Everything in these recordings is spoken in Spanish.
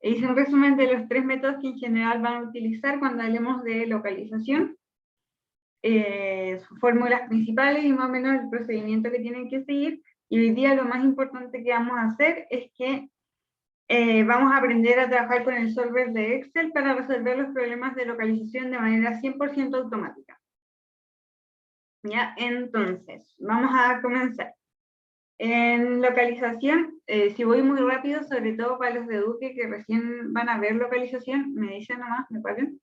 Hice un resumen de los 3 métodos que en general van a utilizar cuando hablemos de localización, sus fórmulas principales y más o menos el procedimiento que tienen que seguir. Y hoy día lo más importante que vamos a hacer es que vamos a aprender a trabajar con el solver de Excel para resolver los problemas de localización de manera 100% automática. ¿Ya? Entonces, vamos a comenzar. En localización, si voy muy rápido, sobre todo para los de Duque que recién van a ver localización, me dicen nomás, me paguen.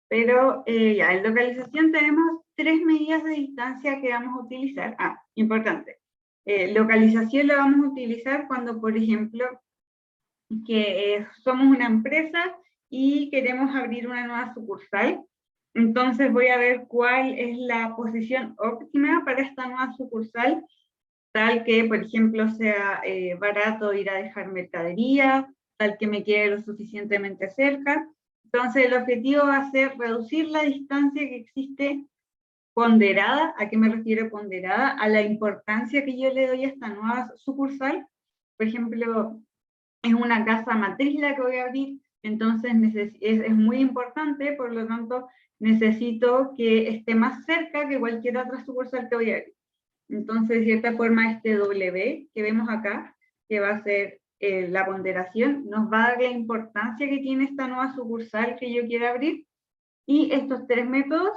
Pero ya, en localización tenemos 3 medidas de distancia que vamos a utilizar. Importante. Localización la vamos a utilizar cuando, por ejemplo, que somos una empresa y queremos abrir una nueva sucursal. Entonces voy a ver cuál es la posición óptima para esta nueva sucursal, tal que, por ejemplo, sea barato ir a dejar mercadería, tal que me quede lo suficientemente cerca. Entonces el objetivo va a ser reducir la distancia que existe ponderada. ¿A qué me refiero ponderada? A la importancia que yo le doy a esta nueva sucursal. Por ejemplo, es una casa matriz la que voy a abrir, entonces es muy importante, por lo tanto necesito que esté más cerca que cualquier otra sucursal que voy a abrir. Entonces, de cierta forma, este W que vemos acá, que va a ser la ponderación, nos va a dar la importancia que tiene esta nueva sucursal que yo quiero abrir, y estos 3 métodos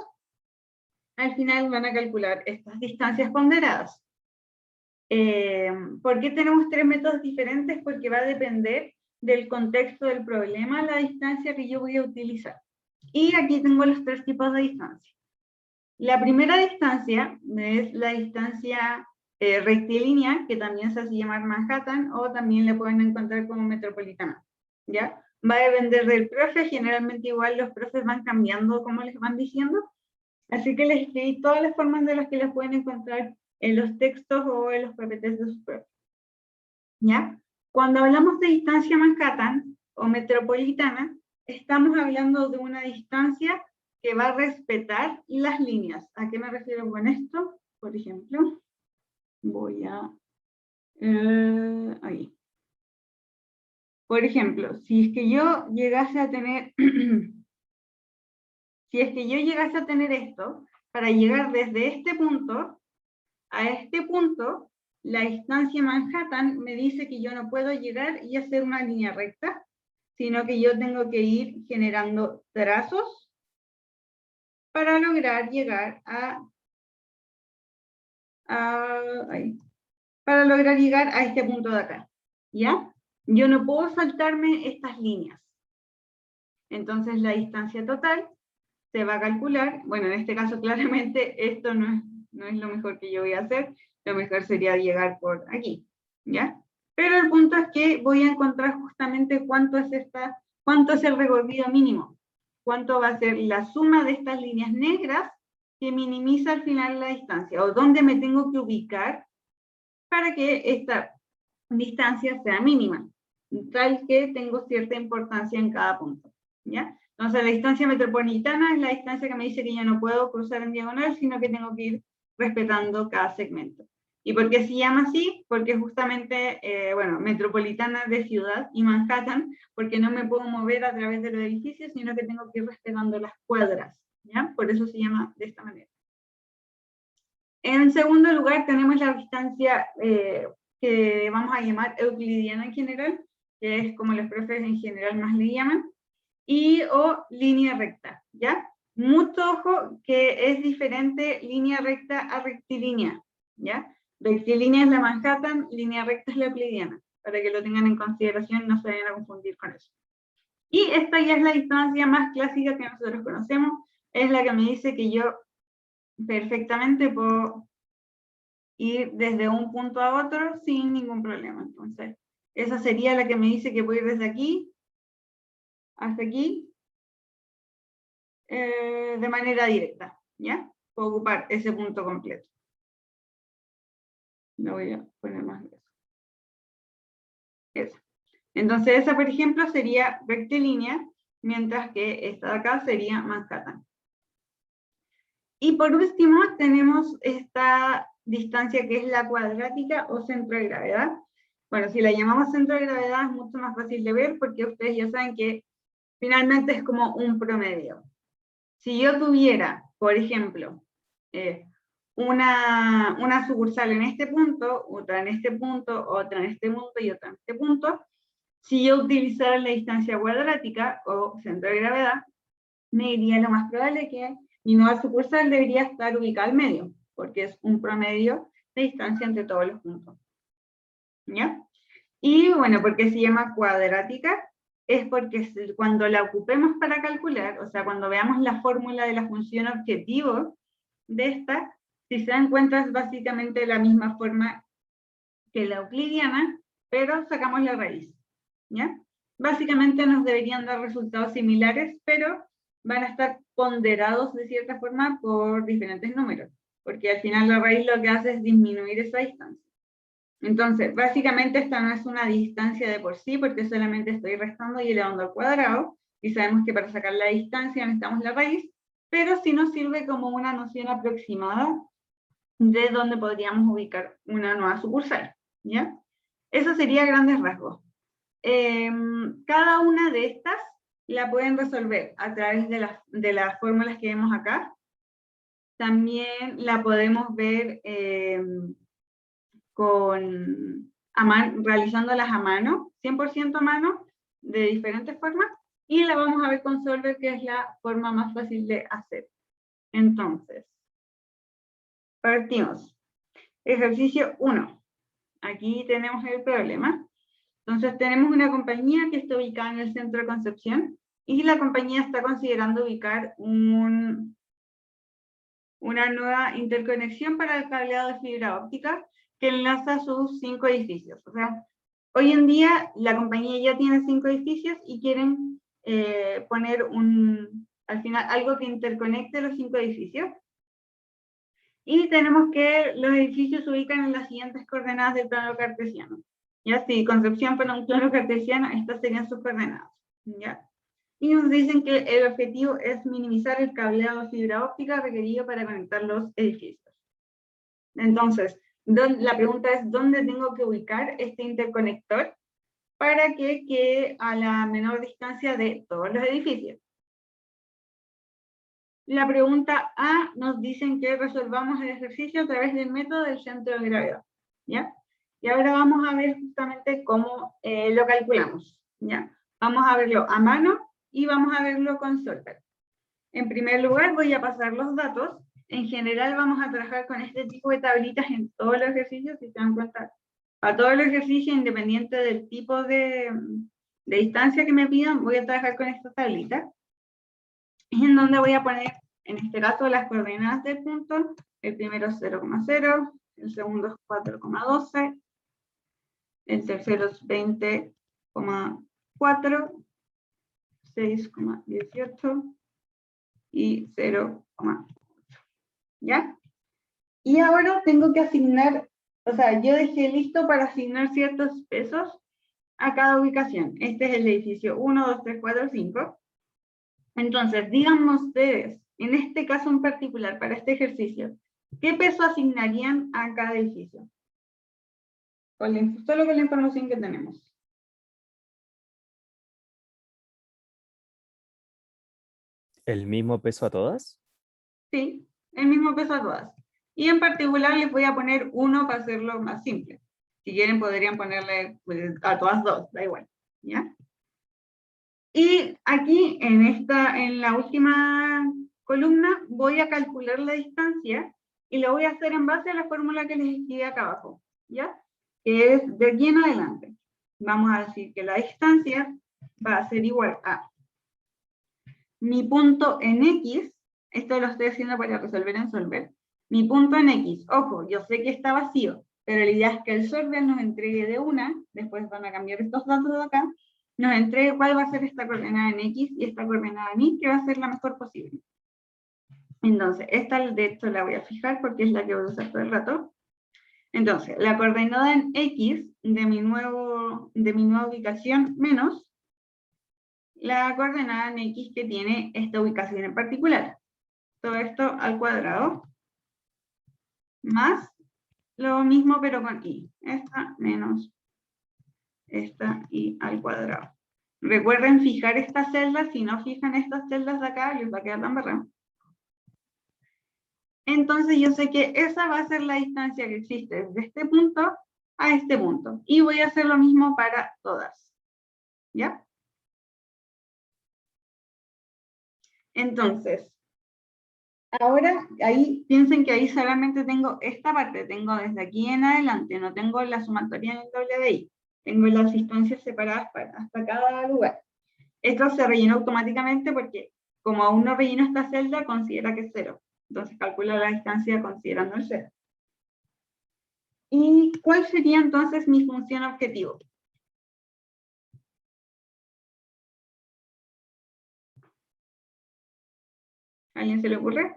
al final van a calcular estas distancias ponderadas. ¿Por qué tenemos 3 métodos diferentes? Porque va a depender del contexto del problema, la distancia que yo voy a utilizar. Y aquí tengo los 3 tipos de distancia. La primera distancia es la distancia rectilínea, que también se hace llamar Manhattan, o también le pueden encontrar como metropolitana, ¿ya? Va a depender del profe, generalmente igual los profes van cambiando como les van diciendo, así que les escribí todas las formas de las que las pueden encontrar en los textos o en los PPTs de sus profes, ¿ya? Cuando hablamos de distancia Manhattan o metropolitana, estamos hablando de una distancia que va a respetar las líneas. ¿A qué me refiero con esto? Por ejemplo, voy a... ahí. Por ejemplo, si es que yo llegase a tener... si es que yo llegase a tener esto, para llegar desde este punto a este punto, la distancia Manhattan me dice que yo no puedo llegar y hacer una línea recta, sino que yo tengo que ir generando trazos para lograr llegar para lograr llegar a este punto de acá, ¿ya? Yo no puedo saltarme estas líneas. Entonces la distancia total se va a calcular, bueno, en este caso claramente esto no es lo mejor que yo voy a hacer, lo mejor sería llegar por aquí, ¿ya? Pero el punto es que voy a encontrar justamente cuánto es el recorrido mínimo, cuánto va a ser la suma de estas líneas negras que minimiza al final la distancia, o dónde me tengo que ubicar para que esta distancia sea mínima, tal que tengo cierta importancia en cada punto, ¿ya? Entonces la distancia metropolitana es la distancia que me dice que yo no puedo cruzar en diagonal, sino que tengo que ir respetando cada segmento. ¿Y por qué se llama así? Porque justamente, bueno, metropolitana de ciudad y Manhattan, porque no me puedo mover a través de los edificios, sino que tengo que ir respetando las cuadras, ¿ya? Por eso se llama de esta manera. En segundo lugar tenemos la distancia que vamos a llamar euclidiana en general, que es como los profes en general más le llaman, y o línea recta, ¿ya? Mucho ojo que es diferente línea recta a rectilínea, ¿ya? Rectilínea es la Manhattan, línea recta es la euclidiana, para que lo tengan en consideración y no se vayan a confundir con eso. Y esta ya es la distancia más clásica que nosotros conocemos, es la que me dice que yo perfectamente puedo ir desde un punto a otro sin ningún problema. Entonces, esa sería la que me dice que puedo ir desde aquí hasta aquí de manera directa, ¿ya? Puedo ocupar ese punto completo. Lo voy a poner más grueso. Esa. Entonces, esa, por ejemplo, sería rectilínea, mientras que esta de acá sería Manhattan. Y por último, tenemos esta distancia que es la cuadrática o centro de gravedad, Bueno, si la llamamos centro de gravedad es mucho más fácil de ver porque ustedes ya saben que finalmente es como un promedio. Si yo tuviera, por ejemplo, una sucursal en este punto, otra en este punto, otra en este punto y otra en este punto, si yo utilizara la distancia cuadrática o centro de gravedad, me diría lo más probable que mi nueva sucursal debería estar ubicada al medio, porque es un promedio de distancia entre todos los puntos. ¿Ya? Y bueno, porque se llama cuadrática, es porque cuando la ocupemos para calcular, o sea, cuando veamos la fórmula de la función objetivo de esta, si se dan cuenta es básicamente la misma forma que la euclidiana, pero sacamos la raíz, ¿ya? Básicamente nos deberían dar resultados similares, pero van a estar ponderados de cierta forma por diferentes números, porque al final la raíz lo que hace es disminuir esa distancia. Entonces, básicamente esta no es una distancia de por sí, porque solamente estoy restando y elevando al cuadrado, y sabemos que para sacar la distancia necesitamos la raíz, pero sí nos sirve como una noción aproximada de dónde podríamos ubicar una nueva sucursal, ¿ya? Eso sería a grandes rasgos. Cada una de estas la pueden resolver a través de las fórmulas que vemos acá. También la podemos ver realizándolas a mano, 100% a mano, de diferentes formas, y la vamos a ver con Solver, que es la forma más fácil de hacer. Entonces, partimos. Ejercicio 1. Aquí tenemos el problema. Entonces tenemos una compañía que está ubicada en el centro de Concepción, y la compañía está considerando ubicar una nueva interconexión para el cableado de fibra óptica que enlaza sus 5 edificios. O sea, hoy en día la compañía ya tiene 5 edificios y quieren poner al final algo que interconecte los 5 edificios. Y tenemos que los edificios se ubican en las siguientes coordenadas del plano cartesiano. ¿Ya? Si Concepción fuera un plano cartesiano, estas serían sus coordenadas. ¿Ya? Y nos dicen que el objetivo es minimizar el cableado de fibra óptica requerido para conectar los edificios. Entonces, la pregunta es, ¿dónde tengo que ubicar este interconector para que quede a la menor distancia de todos los edificios? La pregunta A nos dicen que resolvamos el ejercicio a través del método del centro de gravedad, ¿ya? Y ahora vamos a ver justamente cómo lo calculamos, ¿ya? Vamos a verlo a mano y vamos a verlo con Solver. En primer lugar voy a pasar los datos. En general vamos a trabajar con este tipo de tablitas en todos los ejercicios, si se dan cuenta, a todos los ejercicios, independiente del tipo de distancia que me pidan, voy a trabajar con esta tablita, en donde voy a poner, en este caso, las coordenadas del punto. El primero es 0,0, el segundo es 4,12, el tercero es 20,4, 6,18 y 0,8. ¿Ya? Y ahora tengo que asignar, o sea, yo dejé listo para asignar ciertos pesos a cada ubicación. Este es el edificio 1, 2, 3, 4, 5. Entonces, díganme ustedes, en este caso en particular, para este ejercicio, ¿qué peso asignarían a cada edificio? Solo con la información que tenemos. ¿El mismo peso a todas? Sí, el mismo peso a todas. Y en particular les voy a poner 1 para hacerlo más simple. Si quieren podrían ponerle a todas 2, da igual, ¿ya? Y aquí, en la última columna, voy a calcular la distancia y lo voy a hacer en base a la fórmula que les escribí acá abajo, ¿ya? Que es de aquí en adelante. Vamos a decir que la distancia va a ser igual a mi punto en X, esto lo estoy haciendo para resolver en Solver, mi punto en X, ojo, yo sé que está vacío, pero la idea es que el Solver nos entregue de una, después van a cambiar estos datos de acá, nos entregue cuál va a ser esta coordenada en X y esta coordenada en Y, que va a ser la mejor posible. Entonces, esta de hecho la voy a fijar porque es la que voy a usar todo el rato. Entonces, la coordenada en X de mi nueva ubicación menos la coordenada en X que tiene esta ubicación en particular. Todo esto al cuadrado, más lo mismo pero con Y. Esta menos esta y al cuadrado. Recuerden fijar estas celdas, si no fijan estas celdas de acá, les va a quedar tan barrado. Entonces yo sé que esa va a ser la distancia que existe desde este punto a este punto. Y voy a hacer lo mismo para todas. ¿Ya? Entonces, ahora, ahí, piensen que ahí solamente tengo esta parte, tengo desde aquí en adelante, no tengo la sumatoria en el WI, tengo las distancias separadas hasta cada lugar. Esto se rellena automáticamente porque, como aún no relleno esta celda, considera que es 0. Entonces calcula la distancia considerando el 0. ¿Y cuál sería entonces mi función objetivo? ¿A alguien se le ocurre?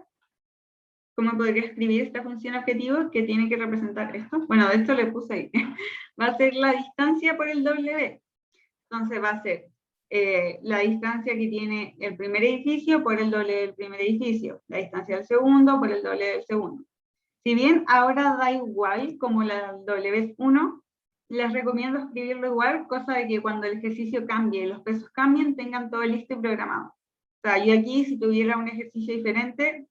¿Cómo podría escribir esta función objetivo que tiene que representar esto? Bueno, de esto le puse ahí. Va a ser la distancia por el W. Entonces va a ser la distancia que tiene el primer edificio por el doble del primer edificio, la distancia del segundo por el doble del segundo. Si bien ahora da igual, como la W es 1, les recomiendo escribirlo igual, cosa de que cuando el ejercicio cambie y los pesos cambien, tengan todo listo y programado. O sea, yo aquí, si tuviera un ejercicio diferente,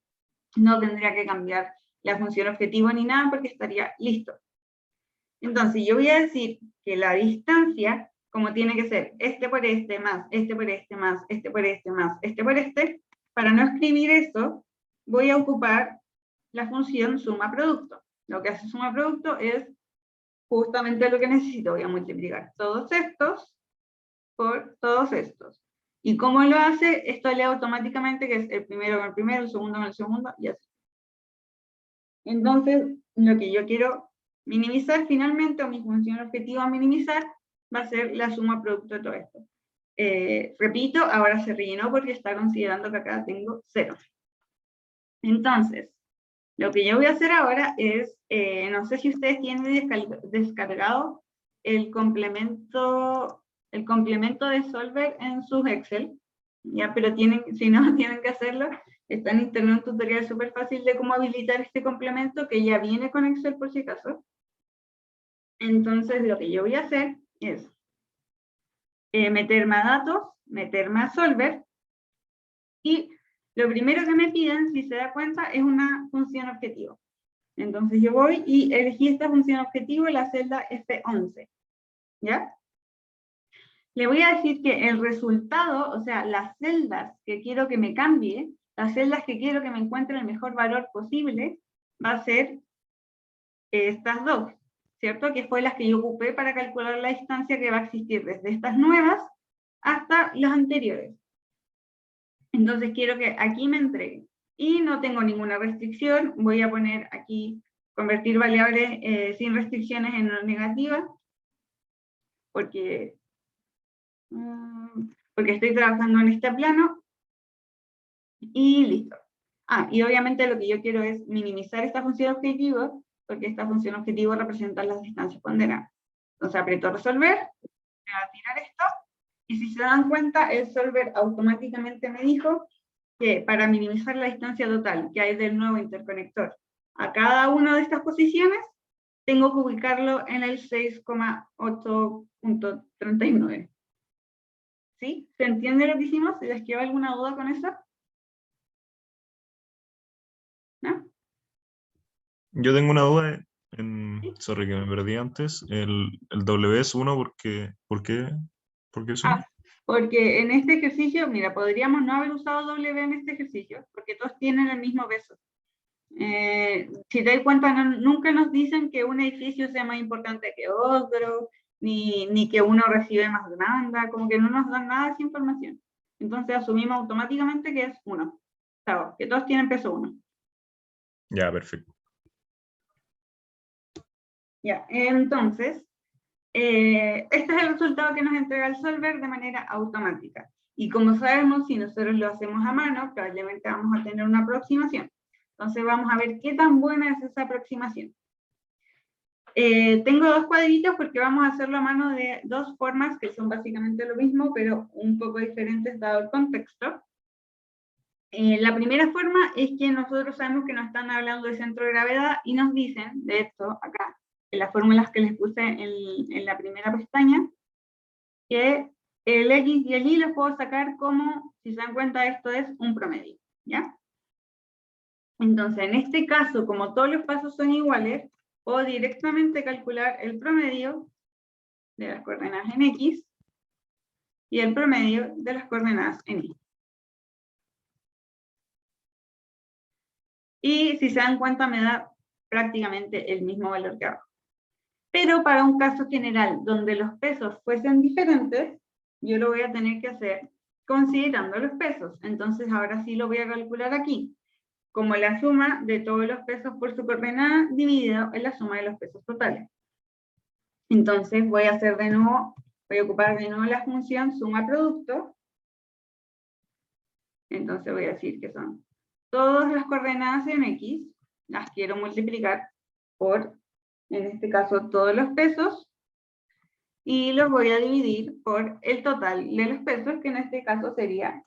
no tendría que cambiar la función objetivo ni nada, porque estaría listo. Entonces, yo voy a decir que la distancia, como tiene que ser este por este, más este por este, más este por este, más este por este, para no escribir eso, voy a ocupar la función suma producto. Lo que hace suma producto es justamente lo que necesito. Voy a multiplicar todos estos por todos estos. ¿Y cómo lo hace? Esto lee automáticamente que es el primero con el primero, el segundo con el segundo, y así. Entonces, lo que yo quiero minimizar finalmente, o mi función objetiva a minimizar, va a ser la suma producto de todo esto. Repito, ahora se rellenó porque está considerando que acá tengo 0. Entonces, lo que yo voy a hacer ahora es, no sé si ustedes tienen descargado el complemento de Solver en sus Excel, ya, pero si no, tienen que hacerlo. Está en internet un tutorial súper fácil de cómo habilitar este complemento, que ya viene con Excel por si acaso. Entonces, lo que yo voy a hacer es meter más datos, meter más Solver, y lo primero que me piden, si se da cuenta, es una función objetivo. Entonces yo voy y elegí esta función objetivo en la celda F11. ¿Ya? Le voy a decir que el resultado, o sea, las celdas que quiero que me cambie, las celdas que quiero que me encuentre el mejor valor posible, va a ser estas dos, ¿cierto? Que fue las que yo ocupé para calcular la distancia que va a existir desde estas nuevas hasta las anteriores. Entonces quiero que aquí me entregue. Y no tengo ninguna restricción, voy a poner aquí convertir variables sin restricciones en negativa, porque estoy trabajando en este plano, y listo. Y obviamente lo que yo quiero es minimizar esta función objetivo, porque esta función objetivo representa las distancias ponderadas. Entonces aprieto resolver, me va a tirar esto, y si se dan cuenta, el solver automáticamente me dijo que para minimizar la distancia total que hay del nuevo interconector a cada una de estas posiciones, tengo que ubicarlo en el 6,8.39. ¿Sí? ¿Se entiende lo que hicimos? ¿Les queda alguna duda con eso? ¿No? Yo tengo una duda, ¿Sí? sorry que me perdí antes, el W es 1 ¿por qué es 1? Porque en este ejercicio, mira, podríamos no haber usado W en este ejercicio, porque todos tienen el mismo peso. Si te das cuenta, nunca nos dicen que un edificio sea más importante que otro, ni que uno recibe más demanda, como que no nos dan nada de esa información. Entonces asumimos automáticamente que es 1, o sea, que todos tienen peso 1. Ya, perfecto. Ya, entonces, este es el resultado que nos entrega el solver de manera automática. Y como sabemos, si nosotros lo hacemos a mano, probablemente vamos a tener una aproximación. Entonces vamos a ver qué tan buena es esa aproximación. Tengo dos cuadritos porque vamos a hacerlo a mano de dos formas que son básicamente lo mismo, pero un poco diferentes dado el contexto. La primera forma es que nosotros sabemos que nos están hablando de centro de gravedad y nos dicen, de esto acá, en las fórmulas que les puse en la primera pestaña, que el X y el Y los puedo sacar como, si se dan cuenta, esto es un promedio, ¿ya? Entonces, en este caso, como todos los pasos son iguales, puedo directamente calcular el promedio de las coordenadas en X y el promedio de las coordenadas en Y. Y si se dan cuenta, me da prácticamente el mismo valor que abajo. Pero para un caso general, donde los pesos fuesen diferentes, yo lo voy a tener que hacer considerando los pesos. Entonces, ahora sí lo voy a calcular aquí, como la suma de todos los pesos por su coordenada dividido en la suma de los pesos totales. Entonces, voy a hacer de nuevo, voy a ocupar de nuevo la función suma producto. Entonces voy a decir que son todas las coordenadas en X, las quiero multiplicar por, en este caso, todos los pesos, y los voy a dividir por el total de los pesos, que en este caso sería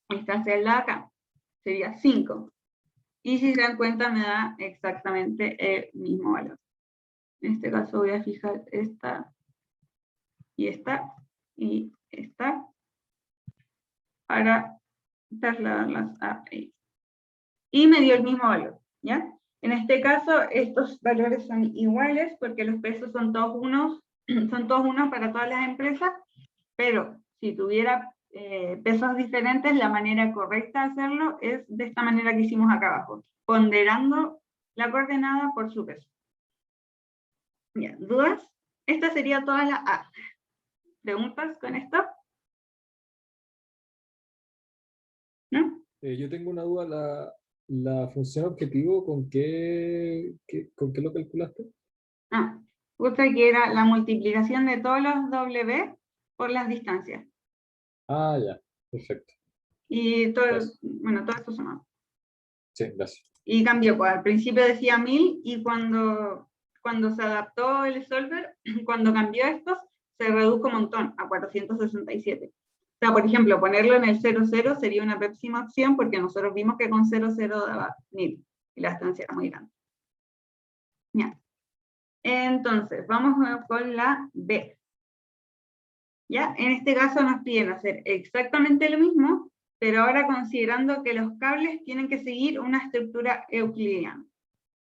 esta celda de acá, sería 5. Y si se dan cuenta, me da exactamente el mismo valor. En este caso voy a fijar esta, y esta, y esta, para trasladarlas a ahí. Y me dio el mismo valor, ¿ya? En este caso, estos valores son iguales, porque los pesos son todos unos para todas las empresas, pero si tuviera pesos diferentes, la manera correcta de hacerlo es de esta manera que hicimos acá abajo, ponderando la coordenada por su peso. Ya, ¿dudas? Esta sería toda la A. ¿Preguntas con esto? ¿No? Yo tengo una duda, la función objetivo, ¿con qué lo calculaste? Ah, justo que era la multiplicación de todos los W por las distancias. Ah, ya, perfecto. Y todo, Gracias. bueno, todo esto sumado. Sí, gracias. Y cambió, pues al principio decía 1000 y cuando se adaptó el solver, cuando cambió estos, se redujo un montón, a 467. O sea, por ejemplo, ponerlo en el 00 sería una pésima opción porque nosotros vimos que con 00 daba 1000 y la distancia era muy grande. Ya. Entonces, vamos con la B. ¿Ya? En este caso nos piden hacer exactamente lo mismo, pero ahora considerando que los cables tienen que seguir una estructura euclidiana.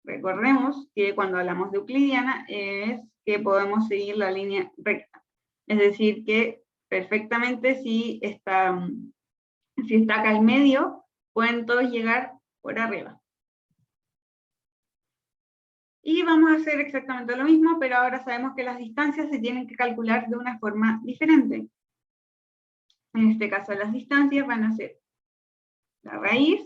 Recordemos que cuando hablamos de euclidiana es que podemos seguir la línea recta. Es decir, que perfectamente si está acá al medio, pueden todos llegar por arriba. Y vamos a hacer exactamente lo mismo, pero ahora sabemos que las distancias se tienen que calcular de una forma diferente. En este caso las distancias van a ser la raíz,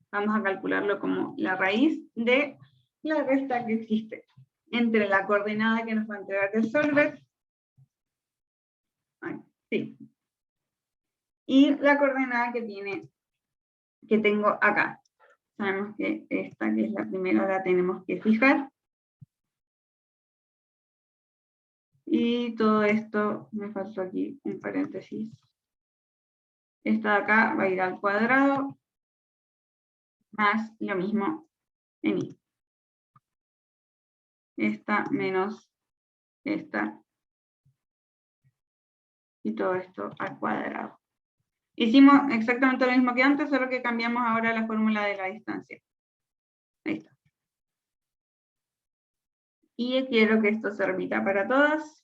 vamos a calcularlo como la raíz de la resta que existe entre la coordenada que nos va a entregar el solver, sí, y la coordenada que tengo acá. Sabemos que esta, que es la primera, la tenemos que fijar. Y todo esto, me faltó aquí un paréntesis. Esta de acá va a ir al cuadrado, más lo mismo en Y. Esta menos esta. Y todo esto al cuadrado. Hicimos exactamente lo mismo que antes, solo que cambiamos ahora la fórmula de la distancia. Ahí está. Y quiero que esto se repita para todas.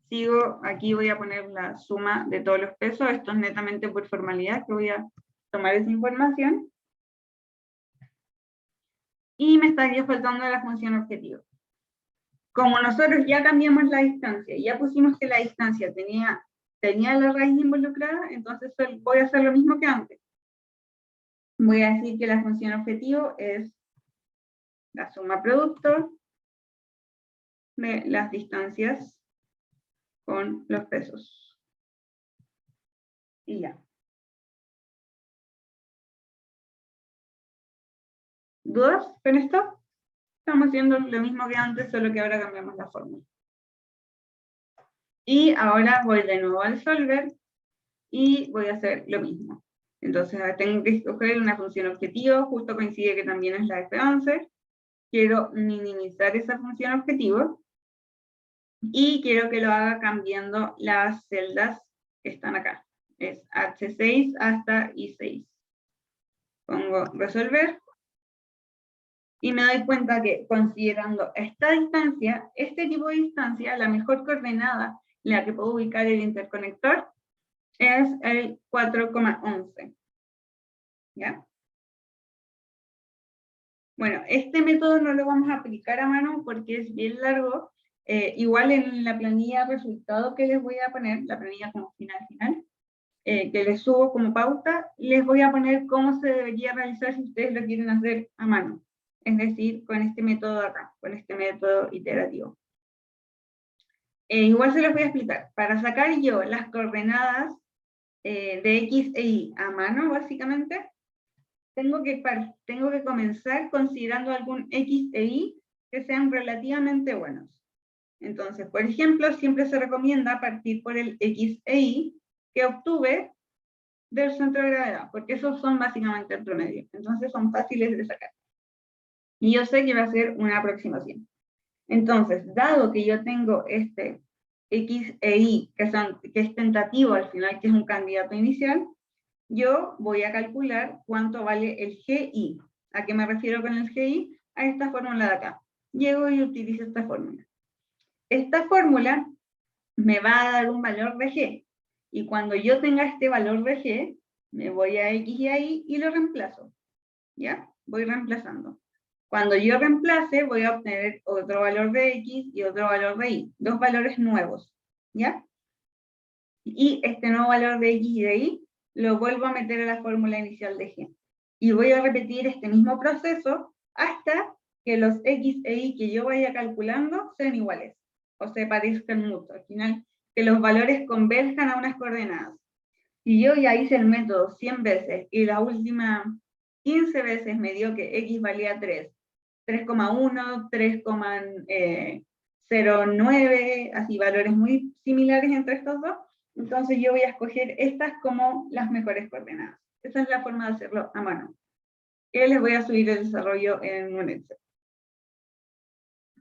Sigo, aquí voy a poner la suma de todos los pesos. Esto es netamente por formalidad, que voy a tomar esa información. Y me estaría faltando la función objetivo. Como nosotros ya cambiamos la distancia, ya pusimos que la distancia tenía la raíz involucrada, entonces voy a hacer lo mismo que antes. Voy a decir que la función objetivo es la suma producto de las distancias con los pesos. Y ya. ¿Dudas con esto? Estamos haciendo lo mismo que antes, solo que ahora cambiamos la fórmula. Y ahora voy de nuevo al solver y voy a hacer lo mismo. Entonces ahora tengo que escoger una función objetivo, justo coincide que también es la F11. Quiero minimizar esa función objetivo. Y quiero que lo haga cambiando las celdas que están acá. Es H6 hasta I6. Pongo resolver. Y me doy cuenta que considerando esta distancia, este tipo de distancia, la mejor coordenada en la que puedo ubicar el interconector es el 4,11. ¿Ya? Bueno, este método no lo vamos a aplicar a mano porque es bien largo. Igual en la planilla resultado que les voy a poner, la planilla como final, que les subo como pauta, les voy a poner cómo se debería realizar si ustedes lo quieren hacer a mano. Es decir, con este método de acá, con este método iterativo. Igual se los voy a explicar. Para sacar yo las coordenadas de X e Y a mano, básicamente, tengo que comenzar considerando algún X e Y que sean relativamente buenos. Entonces, por ejemplo, siempre se recomienda partir por el X e Y que obtuve del centro de gravedad, porque esos son básicamente el promedio. Entonces son fáciles de sacar. Y yo sé que va a ser una aproximación. Entonces, dado que yo tengo este X e Y, que es tentativo al final, que es un candidato inicial, yo voy a calcular cuánto vale el GI. ¿A qué me refiero con el GI? A esta fórmula de acá. Llego y utilizo esta fórmula. Esta fórmula me va a dar un valor de G. Y cuando yo tenga este valor de G, me voy a X y a Y y lo reemplazo. ¿Ya? Voy reemplazando. Cuando yo reemplace, voy a obtener otro valor de X y otro valor de Y. Dos valores nuevos. ¿Ya? Y este nuevo valor de X y de Y lo vuelvo a meter a la fórmula inicial de G. Y voy a repetir este mismo proceso hasta que los X e Y que yo vaya calculando sean iguales. O se parezcan mucho. Al final, que los valores converjan a unas coordenadas. Si yo ya hice el método 100 veces y la última 15 veces me dio que X valía 3, 3,1, 3,09, así valores muy similares entre estos dos, entonces yo voy a escoger estas como las mejores coordenadas. Esa es la forma de hacerlo a mano. Que les voy a subir el desarrollo en un Excel.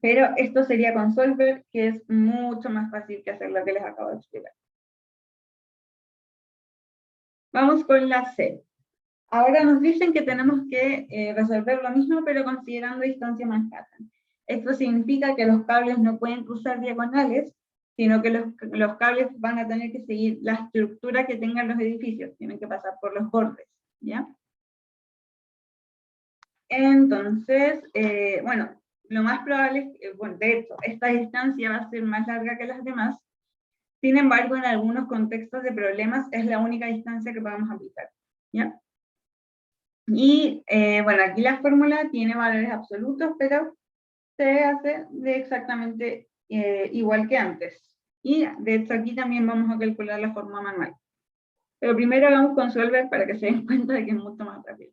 Pero esto sería con Solver, que es mucho más fácil que hacer lo que les acabo de explicar. Vamos con la C. Ahora nos dicen que tenemos que resolver lo mismo, pero considerando distancia Manhattan. Esto significa que los cables no pueden cruzar diagonales, sino que los cables van a tener que seguir la estructura que tengan los edificios, tienen que pasar por los bordes, ¿ya? Entonces, bueno, lo más probable es que, bueno, de hecho, esta distancia va a ser más larga que las demás, sin embargo, en algunos contextos de problemas es la única distancia que podemos aplicar, ¿ya? Y bueno, aquí la fórmula tiene valores absolutos, pero se hace de exactamente igual que antes. Y de hecho aquí también vamos a calcular la forma manual. Pero primero hagamos con Solver para que se den cuenta de que es mucho más rápido.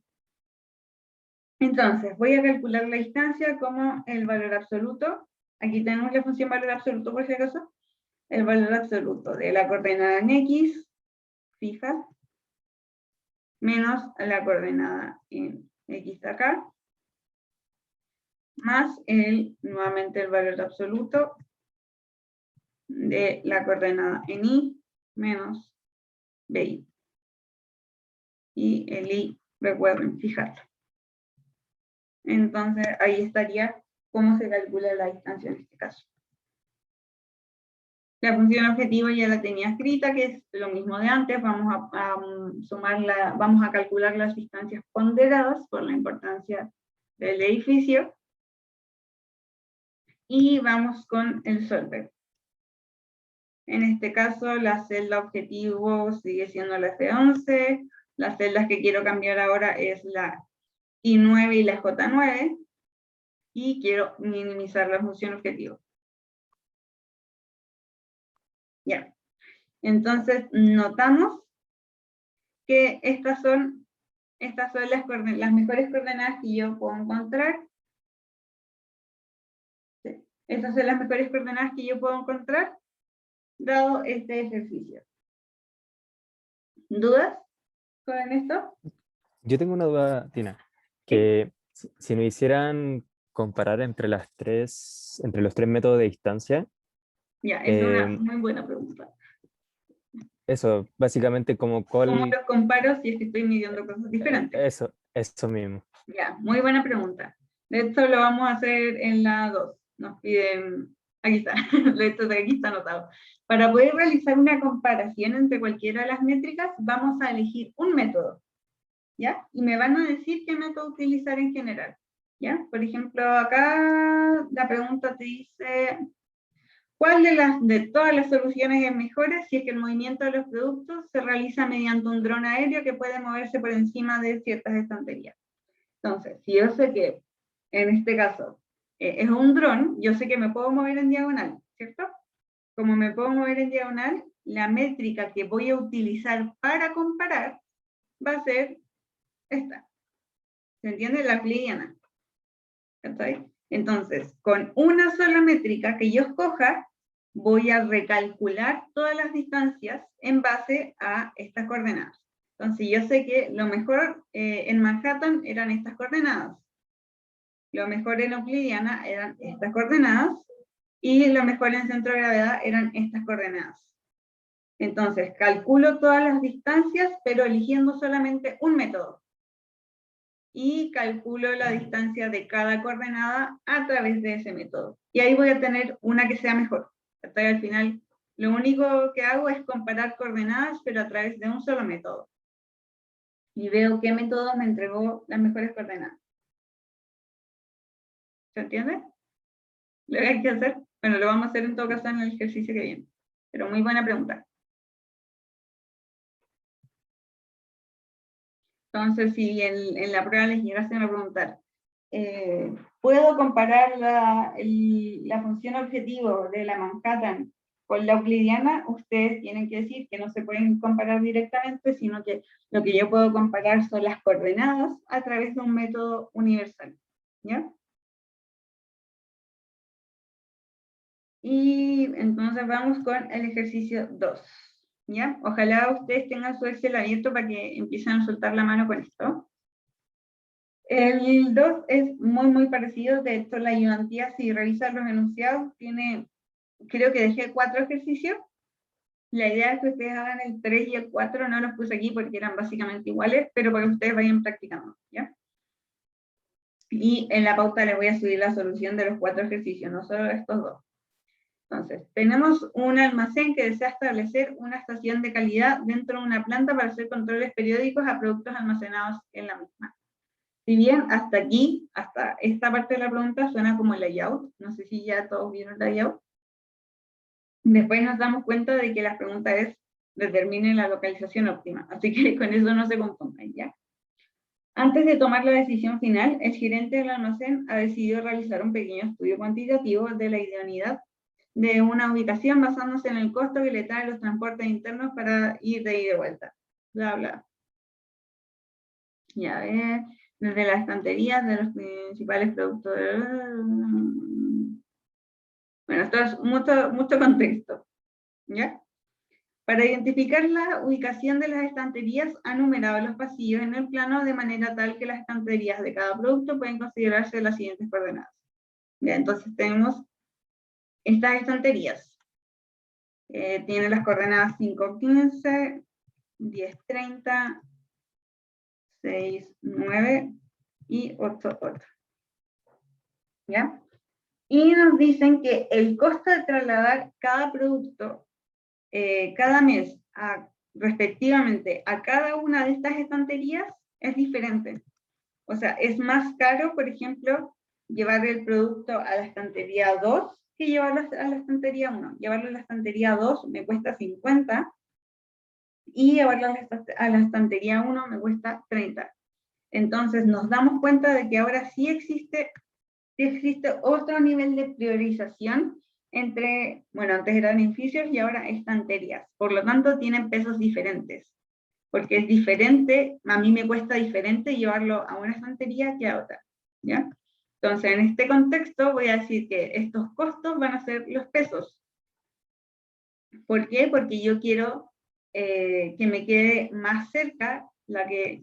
Entonces, voy a calcular la distancia como el valor absoluto. Aquí tenemos la función valor absoluto por si acaso. El valor absoluto de la coordenada en X, fija, menos la coordenada en X de acá, más nuevamente el valor absoluto de la coordenada en Y menos BI. Y el Y, recuerden, fijarlo. Entonces, ahí estaría cómo se calcula la distancia en este caso. La función objetivo ya la tenía escrita, que es lo mismo de antes. Vamos a sumarla, vamos a calcular las distancias ponderadas por la importancia del edificio. Y vamos con el solver. En este caso, la celda objetivo sigue siendo la F11. Las celdas que quiero cambiar ahora es la I9 y la J9. Y quiero minimizar la función objetivo. Ya. Entonces, notamos que estas son las mejores coordenadas que yo puedo encontrar. Sí. Estas son las mejores coordenadas que yo puedo encontrar, dado este ejercicio. ¿Dudas con esto? Yo tengo una duda, Tina, que si nos hicieran comparar entre los tres métodos de distancia, Ya, es una Em, muy buena pregunta. Eso, básicamente como ¿Cómo cuál, los comparo si es que estoy midiendo cosas diferentes? eso mismo. Ya, muy buena pregunta. De hecho, lo vamos a hacer en la 2. Nos piden, aquí está, de hecho, aquí está anotado. Para poder realizar una comparación entre cualquiera de las métricas, vamos a elegir un método, ¿ya? Y me van a decir qué método utilizar en general, ¿ya? Por ejemplo, acá la pregunta te dice, ¿cuál de todas las soluciones es mejor si es que el movimiento de los productos se realiza mediante un dron aéreo que puede moverse por encima de ciertas estanterías? Entonces, si yo sé que en este caso es un dron, yo sé que me puedo mover en diagonal, ¿cierto? Como me puedo mover en diagonal, la métrica que voy a utilizar para comparar va a ser esta. ¿Se entiende? La euclidiana. Entonces, con una sola métrica que yo escoja, voy a recalcular todas las distancias en base a estas coordenadas. Entonces, yo sé que lo mejor en Manhattan eran estas coordenadas. Lo mejor en euclidiana eran estas coordenadas, y lo mejor en centro de gravedad eran estas coordenadas. Entonces, calculo todas las distancias, pero eligiendo solamente un método. Y calculo la distancia de cada coordenada a través de ese método. Y ahí voy a tener una que sea mejor. Hasta al final, lo único que hago es comparar coordenadas, pero a través de un solo método. Y veo qué método me entregó las mejores coordenadas. ¿Se entiende? Lo que hay que hacer, bueno, lo vamos a hacer en todo caso en el ejercicio que viene. Pero muy buena pregunta. Entonces, si en la prueba les llegasen a preguntar, ¿puedo comparar la función objetivo de la Manhattan con la euclidiana? Ustedes tienen que decir que no se pueden comparar directamente, sino que lo que yo puedo comparar son las coordenadas a través de un método universal. ¿Ya? Y entonces vamos con el ejercicio 2. ¿Ya? Ojalá ustedes tengan su Excel abierto para que empiecen a soltar la mano con esto. El 2 es muy parecido. De hecho, la ayudantía, si revisan los enunciados, tiene, creo que dejé 4 ejercicios. La idea es que ustedes hagan el 3 y el 4, no los puse aquí porque eran básicamente iguales, pero para que ustedes vayan practicando, ¿ya? Y en la pauta les voy a subir la solución de los 4 ejercicios, no solo estos 2. Entonces, tenemos un almacén que desea establecer una estación de calidad dentro de una planta para hacer controles periódicos a productos almacenados en la misma. Si bien hasta aquí, hasta esta parte de la pregunta suena como el layout, no sé si ya todos vieron el layout, después nos damos cuenta de que la pregunta es, determine la localización óptima, así que con eso no se confundan, ¿ya? Antes de tomar la decisión final, el gerente del almacén ha decidido realizar un pequeño estudio cuantitativo de la idoneidad de una ubicación basándose en el costo que le traen los transportes internos para ir de ida y de vuelta. Bla, bla. Ya ver, desde las estanterías de los principales productos. Bueno, esto es mucho contexto. ¿Ya? Para identificar la ubicación de las estanterías, ha numerado los pasillos en el plano de manera tal que las estanterías de cada producto pueden considerarse de las siguientes coordenadas. ¿Ya? Entonces tenemos estas estanterías. Tiene las coordenadas 5.15, 10.30, 6.9 y 8.8. ¿Ya? Y nos dicen que el costo de trasladar cada producto cada mes respectivamente a cada una de estas estanterías es diferente. O sea, es más caro, por ejemplo, llevar el producto a la estantería 2 que llevarlo a la estantería 1. Llevarlo a la estantería 2 me cuesta 50 y llevarlo a la estantería 1 me cuesta 30. Entonces nos damos cuenta de que ahora sí existe otro nivel de priorización entre, bueno, antes eran edificios y ahora estanterías. Por lo tanto, tienen pesos diferentes. Porque es diferente, a mí me cuesta diferente llevarlo a una estantería que a otra. ¿Ya? Entonces, en este contexto voy a decir que estos costos van a ser los pesos. ¿Por qué? Porque yo quiero que me quede más cerca la que...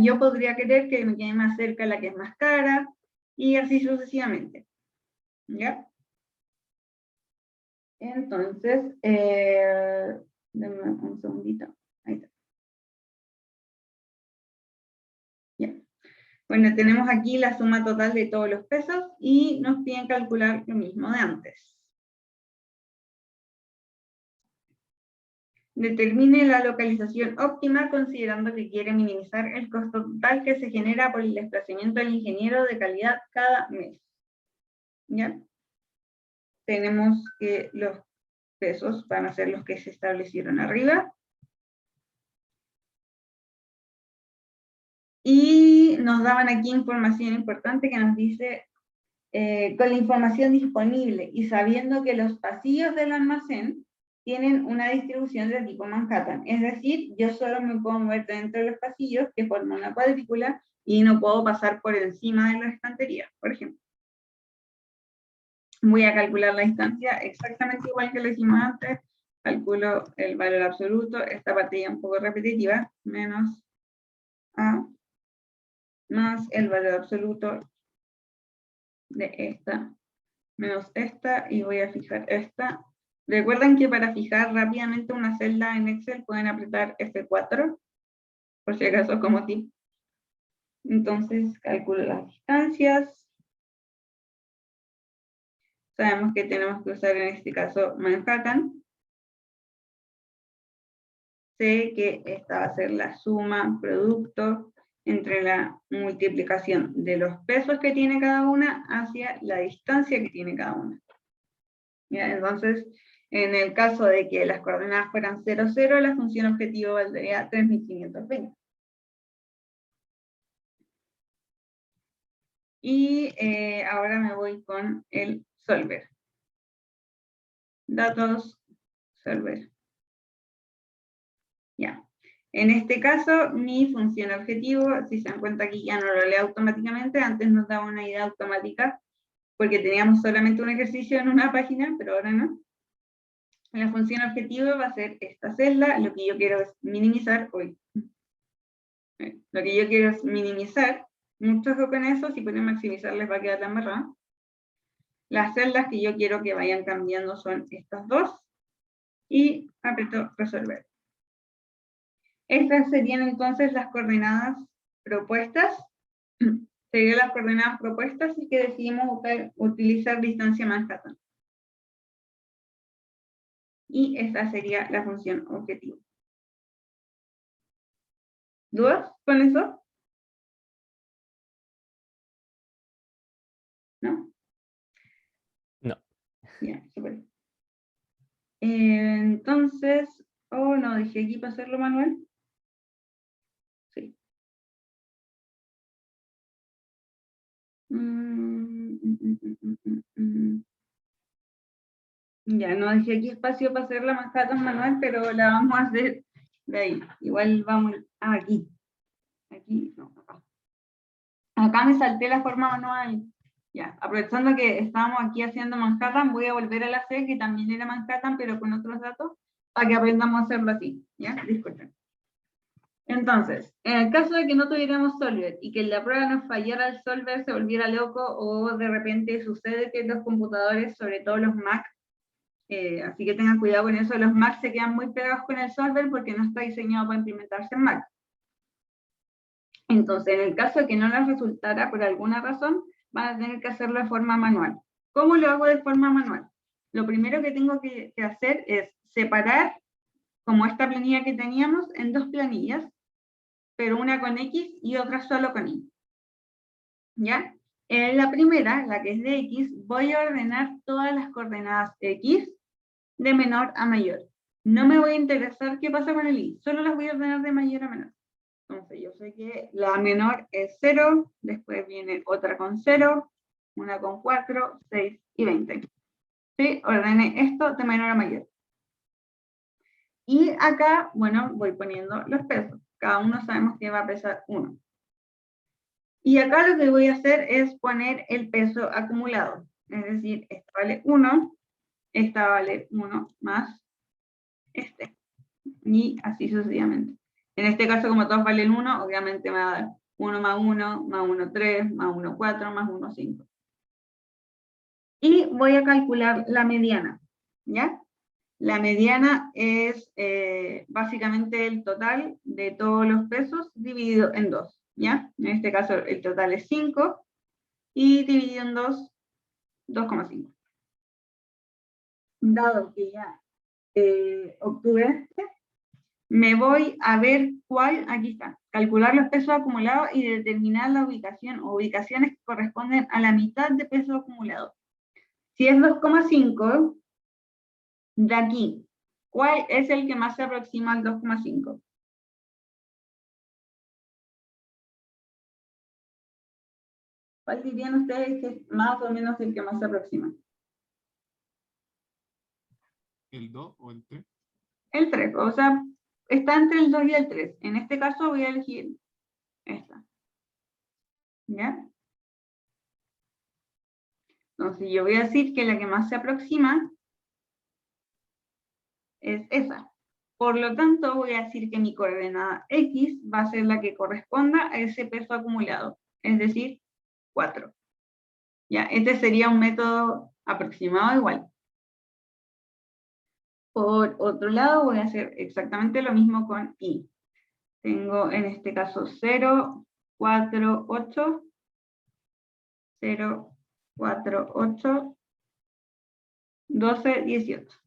yo podría querer que me quede más cerca la que es más cara, y así sucesivamente. ¿Ya? Entonces, denme un segundito. Ahí está. Ya. Bueno, tenemos aquí la suma total de todos los pesos y nos piden calcular lo mismo de antes. Determine la localización óptima considerando que quiere minimizar el costo total que se genera por el desplazamiento del ingeniero de calidad cada mes. ¿Ya? Tenemos que los pesos van a ser los que se establecieron arriba. Y nos daban aquí información importante que nos dice, con la información disponible y sabiendo que los pasillos del almacén tienen una distribución de tipo Manhattan. Es decir, yo solo me puedo mover dentro de los pasillos que forman una cuadrícula y no puedo pasar por encima de las estanterías, por ejemplo. Voy a calcular la distancia exactamente igual que lo hicimos antes. Calculo el valor absoluto, esta parte ya un poco repetitiva, menos A más el valor absoluto de esta, menos esta, y voy a fijar esta. Recuerden que para fijar rápidamente una celda en Excel pueden apretar F4, por si acaso como tip. Entonces calculo las distancias. Sabemos que tenemos que usar en este caso Manhattan. Sé que esta va a ser la suma producto entre la multiplicación de los pesos que tiene cada una hacia la distancia que tiene cada una. ¿Ya? Entonces, en el caso de que las coordenadas fueran 0, 0, la función objetivo valdría 3520. Y ahora me voy con el solver. Datos, solver. Ya. En este caso, mi función objetivo, si se dan cuenta aquí ya no lo leo automáticamente, antes nos daba una idea automática, porque teníamos solamente un ejercicio en una página, pero ahora no. La función objetivo va a ser esta celda, lo que yo quiero es minimizar, lo que yo quiero es minimizar, mucho ojo con eso, si pueden maximizar les va a quedar la embarrada. Las celdas que yo quiero que vayan cambiando son estas dos, y aprieto resolver. Estas serían entonces las coordenadas propuestas. Serían las coordenadas propuestas y que decidimos utilizar distancia Manhattan. Y esta sería la función objetivo. ¿Dudas con eso? ¿No? No. Ya, súper. Entonces, oh no, dejé aquí para hacerlo manual. Sí. Ya, no dejé aquí espacio para hacer la Manhattan manual, pero la vamos a hacer de ahí. Igual vamos aquí. Aquí, no, acá. Acá me salté la forma manual. Ya, aprovechando que estábamos aquí haciendo Manhattan, voy a volver a la C, que también era Manhattan, pero con otros datos, para que aprendamos a hacerlo así. ¿Ya? Disculpen. Entonces, en el caso de que no tuviéramos solver y que en la prueba nos fallara el solver, se volviera loco, o de repente sucede que los computadores, sobre todo los Mac, así que tengan cuidado con eso, los Mac se quedan muy pegados con el solver porque no está diseñado para implementarse en Mac. Entonces, en el caso de que no les resultara por alguna razón, van a tener que hacerlo de forma manual. ¿Cómo lo hago de forma manual? Lo primero que tengo que hacer es separar, como esta planilla que teníamos, en dos planillas, pero una con X y otra solo con Y. ¿Ya? En la primera, la que es de X, voy a ordenar todas las coordenadas X de menor a mayor. No me voy a interesar qué pasa con el Y, solo las voy a ordenar de mayor a menor. Entonces yo sé que la menor es 0, después viene otra con 0, una con 4, 6 y 20. ¿Sí? Ordené esto de menor a mayor. Y acá, bueno, voy poniendo los pesos. Cada uno sabemos que va a pesar 1. Y acá lo que voy a hacer es poner el peso acumulado. Es decir, esta vale 1, esta vale 1 más este. Y así sucesivamente. En este caso, como todos valen 1, obviamente me va a dar 1 más 1, más 1, 3, más 1, 4, más 1, 5. Y voy a calcular la mediana, ¿ya? La mediana es básicamente el total de todos los pesos dividido en 2, ¿ya? En este caso el total es 5 y dividido en 2, 2,5. Dado que ya obtuve este, me voy a ver cuál, aquí está, calcular los pesos acumulados y determinar la ubicación o ubicaciones que corresponden a la mitad de peso acumulado. Si es 2,5, de aquí, ¿cuál es el que más se aproxima al 2,5? ¿Cuál dirían ustedes que es más o menos el que más se aproxima? ¿El 2 o el 3? El 3, o sea, está entre el 2 y el 3. En este caso voy a elegir esta. ¿Ya? Entonces yo voy a decir que la que más se aproxima es esa. Por lo tanto, voy a decir que mi coordenada X va a ser la que corresponda a ese peso acumulado, es decir, 4. ¿Ya? Este sería un método aproximado igual. Por otro lado, voy a hacer exactamente lo mismo con Y. Tengo en este caso 0, 4, 8, 0, 4, 8, 12, 18.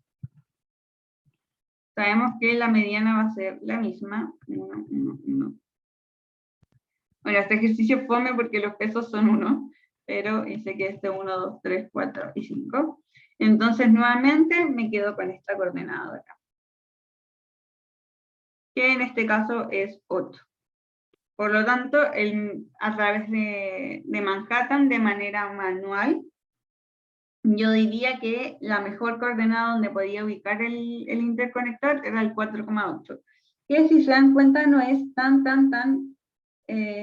Sabemos que la mediana va a ser la misma. 1, 1, 1. Bueno, este ejercicio fome porque los pesos son 1, pero dice que este 1, 2, 3, 4 y 5. Entonces, nuevamente me quedo con esta coordenada de acá, que en este caso es 8. Por lo tanto, a través de Manhattan, de manera manual, yo diría que la mejor coordenada donde podía ubicar el interconector era el 4,8, que si se dan cuenta no es tan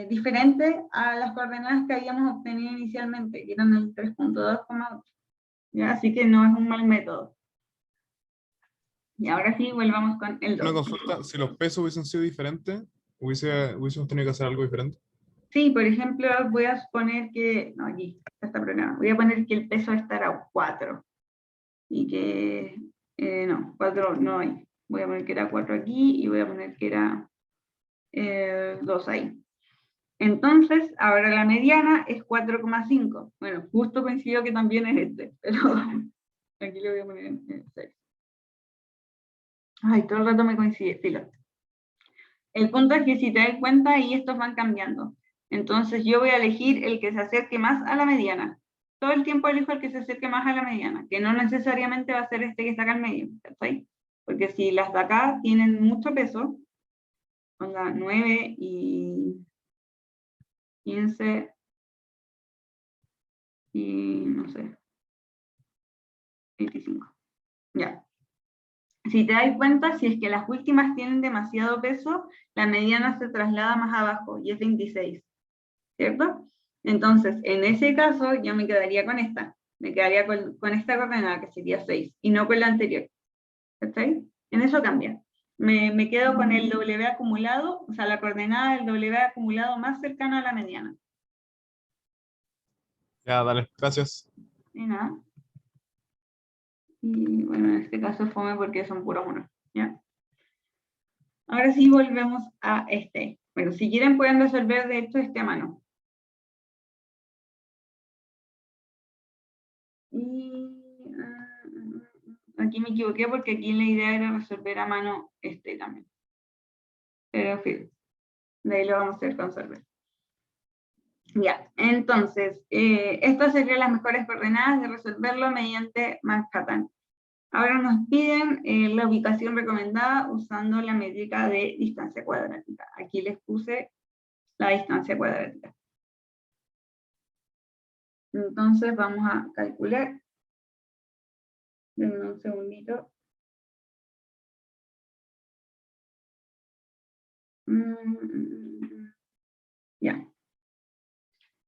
diferente a las coordenadas que habíamos obtenido inicialmente, que eran el 3,2,8. ¿Ya? Así que no es un mal método. Y ahora sí, volvamos con el 2. Una consulta, si los pesos hubiesen sido diferentes, hubiésemos tenido que hacer algo diferente. Sí, por ejemplo, voy a suponer que, no, aquí está el problema, voy a poner que el peso estará 4, y que, no, 4 no hay, voy a poner que era 4 aquí, y voy a poner que era 2 ahí. Entonces, ahora la mediana es 4,5. Bueno, justo coincidió que también es este, pero aquí lo voy a poner en 6. Ay, todo el rato me coincide, filo. El punto es que si te das cuenta, ahí estos van cambiando. Entonces yo voy a elegir el que se acerque más a la mediana. Todo el tiempo elijo el que se acerque más a la mediana, que no necesariamente va a ser este que está acá al medio, ¿sí? Porque si las de acá tienen mucho peso, con la 9 y 15 y no sé, 25. Ya. Si te das cuenta, si es que las últimas tienen demasiado peso, la mediana se traslada más abajo y es 26. ¿Cierto? Entonces, en ese caso, yo me quedaría con esta. Me quedaría con esta coordenada, que sería 6, y no con la anterior. ¿Está? En eso cambia. Me quedo con el W acumulado, o sea, la coordenada del W acumulado más cercana a la mediana. Ya, dale, gracias. Y nada. Y bueno, en este caso fome porque son puros unos. ¿Ya? Ahora sí volvemos a este. Bueno, si quieren pueden resolver de hecho este a mano. Y aquí me equivoqué porque aquí la idea era resolver a mano este también. Pero en fin, de ahí lo vamos a hacer con solver. Ya, entonces, estas serían las mejores coordenadas de resolverlo mediante Manhattan. Ahora nos piden la ubicación recomendada usando la métrica de distancia cuadrática. Aquí les puse la distancia cuadrática. Entonces vamos a calcular. Denme un segundito. Ya.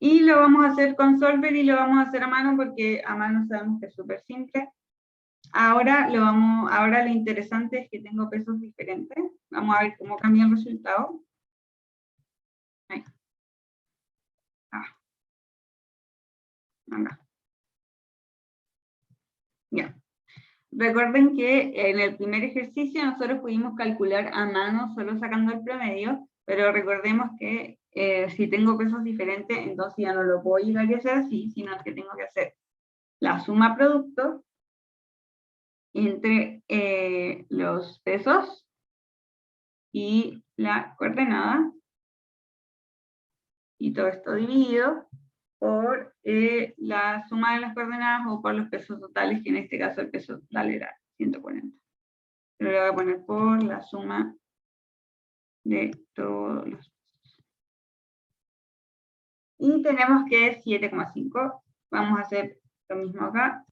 Y lo vamos a hacer con solver y lo vamos a hacer a mano porque a mano sabemos que es súper simple. Ahora lo interesante es que tengo pesos diferentes. Vamos a ver cómo cambia el resultado. Ahí. Acá. Ya. Recuerden que en el primer ejercicio nosotros pudimos calcular a mano solo sacando el promedio, pero recordemos que si tengo pesos diferentes, entonces ya no lo puedo llegar a hacer así, sino que tengo que hacer la suma producto entre los pesos y la coordenada, y todo esto dividido por la suma de las coordenadas o por los pesos totales, que en este caso el peso total era 140. Pero le voy a poner por la suma de todos los pesos. Y tenemos que es 7,5. Vamos a hacer lo mismo acá.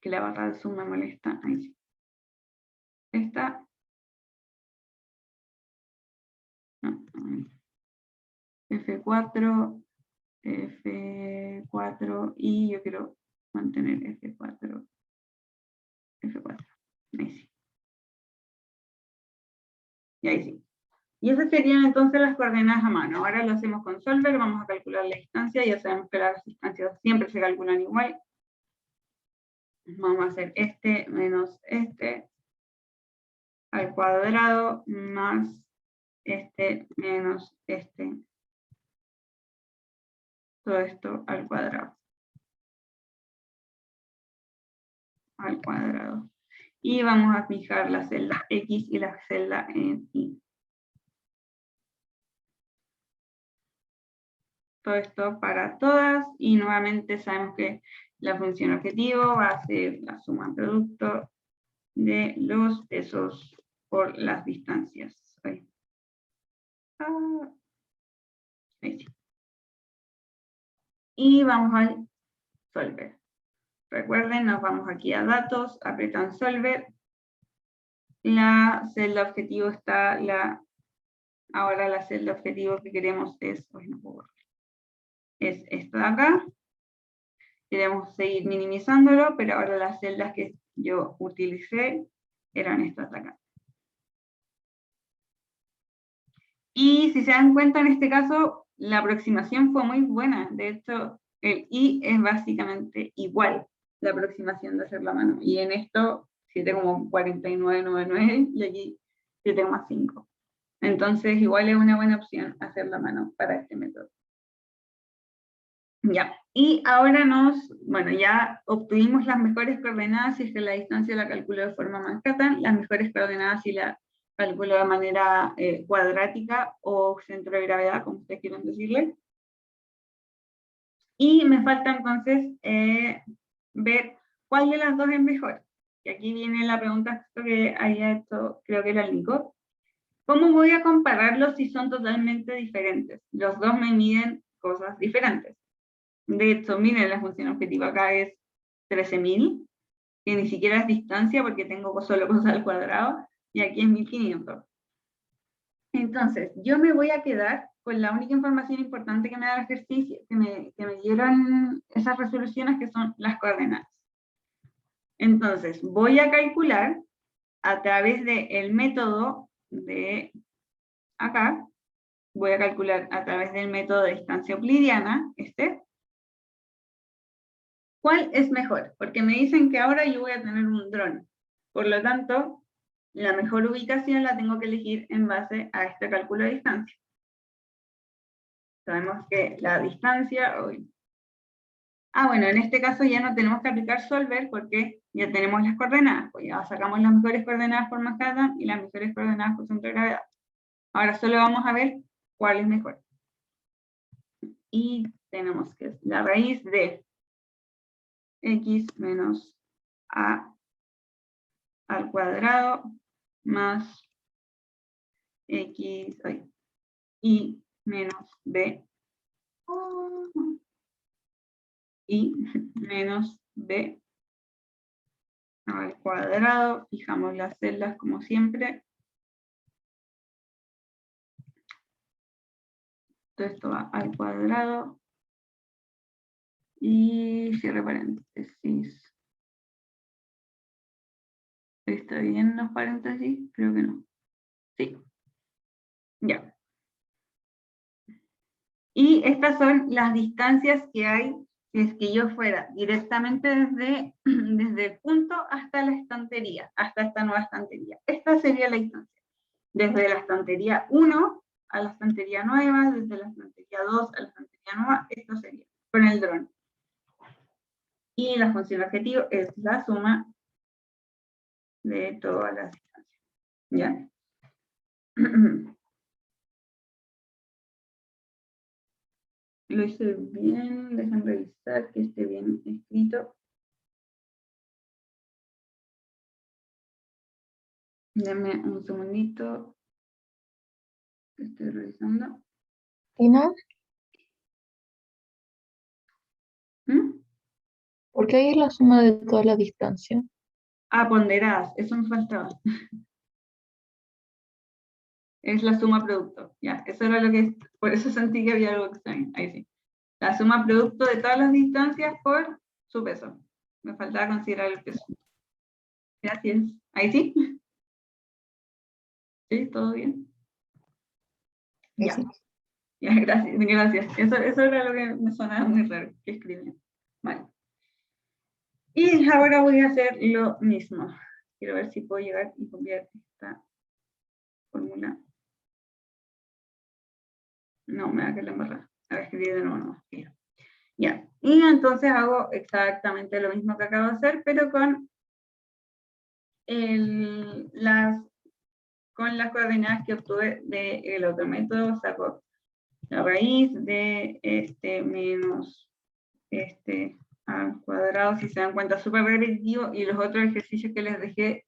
Que la barra de suma me molesta. Ahí sí. Esta. No, F4, F4, y yo quiero mantener F4, F4. Ahí sí. Y ahí sí. Y esas serían entonces las coordenadas a mano. Ahora lo hacemos con Solver, vamos a calcular la distancia, ya sabemos que las distancias siempre se calculan igual. Vamos a hacer este menos este al cuadrado más este menos este. Todo esto al cuadrado. Al cuadrado. Y vamos a fijar la celda X y la celda Y. Todo esto para todas, y nuevamente sabemos que la función objetivo va a ser la suma producto de los pesos por las distancias. Ahí sí. Y vamos al Solver. Recuerden, nos vamos aquí a datos, apretan Solver. La celda objetivo está ahora la celda objetivo que queremos es, es esta de acá. Queremos seguir minimizándolo, pero ahora las celdas que yo utilicé eran estas de acá. Y si se dan cuenta, en este caso, la aproximación fue muy buena. De hecho, el I es básicamente igual, la aproximación de hacer la mano. Y en esto, 7,4999, y aquí 7,5. Entonces, igual es una buena opción hacer la mano para este método. Ya, y ahora ya obtuvimos las mejores coordenadas si es que la distancia la calculo de forma Manhattan, las mejores coordenadas si la calculo de manera cuadrática o centro de gravedad, como ustedes quieran decirle. Y me falta entonces ver cuál de las dos es mejor. Y aquí viene la pregunta que había hecho, creo que era el Nico. ¿Cómo voy a compararlos si son totalmente diferentes? Los dos me miden cosas diferentes. De hecho, miren, la función objetiva acá es 13.000, que ni siquiera es distancia porque tengo solo cosas al cuadrado, y aquí es 1.500. Entonces, yo me voy a quedar con la única información importante que me da el ejercicio, que me dieron esas resoluciones, que son las coordenadas. Entonces, voy a calcular a través del método de acá, voy a calcular a través del método de distancia euclidiana, ¿cuál es mejor? Porque me dicen que ahora yo voy a tener un dron. Por lo tanto, la mejor ubicación la tengo que elegir en base a este cálculo de distancia. Sabemos que la distancia... bueno, en este caso ya no tenemos que aplicar Solver porque ya tenemos las coordenadas. Pues ya sacamos las mejores coordenadas por Manhattan y las mejores coordenadas por centro de gravedad. Ahora solo vamos a ver cuál es mejor. Y tenemos que es la raíz de x menos a al cuadrado más x y menos b y menos b al cuadrado. Fijamos las celdas como siempre. Todo esto va al cuadrado y cierre paréntesis. ¿Está bien los paréntesis? Creo que no. Sí. Ya. Y estas son las distancias que hay si es que yo fuera directamente desde el punto hasta la estantería, hasta esta nueva estantería. Esta sería la distancia. Desde la estantería 1 a la estantería nueva, desde la estantería 2 a la estantería nueva, esto sería con el dron. Y la función objetivo es la suma de todas las distancias. ¿Ya? Lo hice bien, dejen revisar que esté bien escrito. Dame un segundito. Estoy revisando. Tina, ¿Mm? ¿por qué ahí es la suma de toda la distancia? Ah, ponderadas, eso me faltaba. Es la suma producto, ya, eso era lo que, por eso sentí que había algo extraño, ahí sí. La suma producto de todas las distancias por su peso. Me faltaba considerar el peso. Gracias. ¿Ahí sí? ¿Sí? ¿Todo bien? Ya. Sí. Ya, gracias, gracias. Eso era lo que me sonaba muy raro, que escribía. Vale. Y ahora voy a hacer lo mismo. Quiero ver si puedo llegar y copiar esta fórmula. No, me va a quedar embarrada. A ver, escribir de nuevo. No. Ya. Y entonces hago exactamente lo mismo que acabo de hacer, pero con las coordenadas que obtuve del otro método. Saco la raíz de este menos este al cuadrado, si se dan cuenta, súper repetitivo, y los otros ejercicios que les dejé,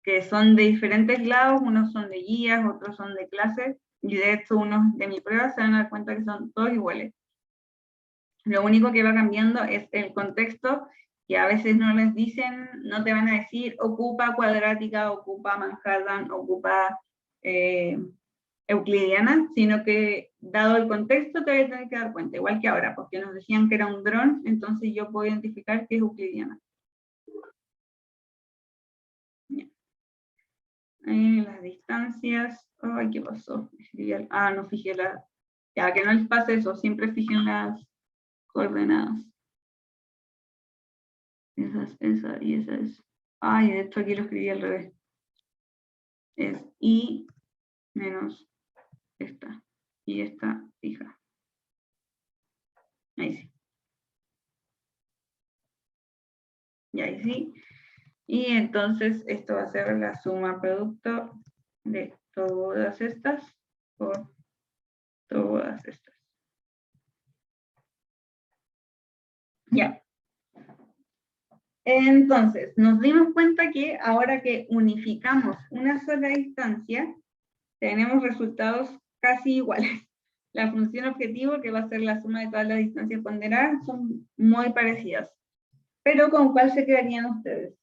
que son de diferentes lados, unos son de guías, otros son de clases, y de hecho unos de mi prueba, se van a dar cuenta que son todos iguales. Lo único que va cambiando es el contexto, que a veces no les dicen, no te van a decir ocupa cuadrática, ocupa Manhattan, ocupa euclidiana, sino que dado el contexto te voy a tener que dar cuenta, igual que ahora, porque nos decían que era un dron, entonces yo puedo identificar que es euclidiana. Las distancias, ay, ¿qué pasó? No fijé la, ya que no les pase eso, siempre fijen las coordenadas. Esa y esa es, ay, de hecho aquí lo escribí al revés. Es I menos esta, y esta fija. Ahí sí. Y ahí sí. Y entonces esto va a ser la suma producto de todas estas por todas estas. Ya. Entonces, nos dimos cuenta que ahora que unificamos una sola distancia, tenemos resultados casi iguales. La función objetivo, que va a ser la suma de todas las distancias ponderadas, son muy parecidas. Pero ¿con cuál se quedarían ustedes?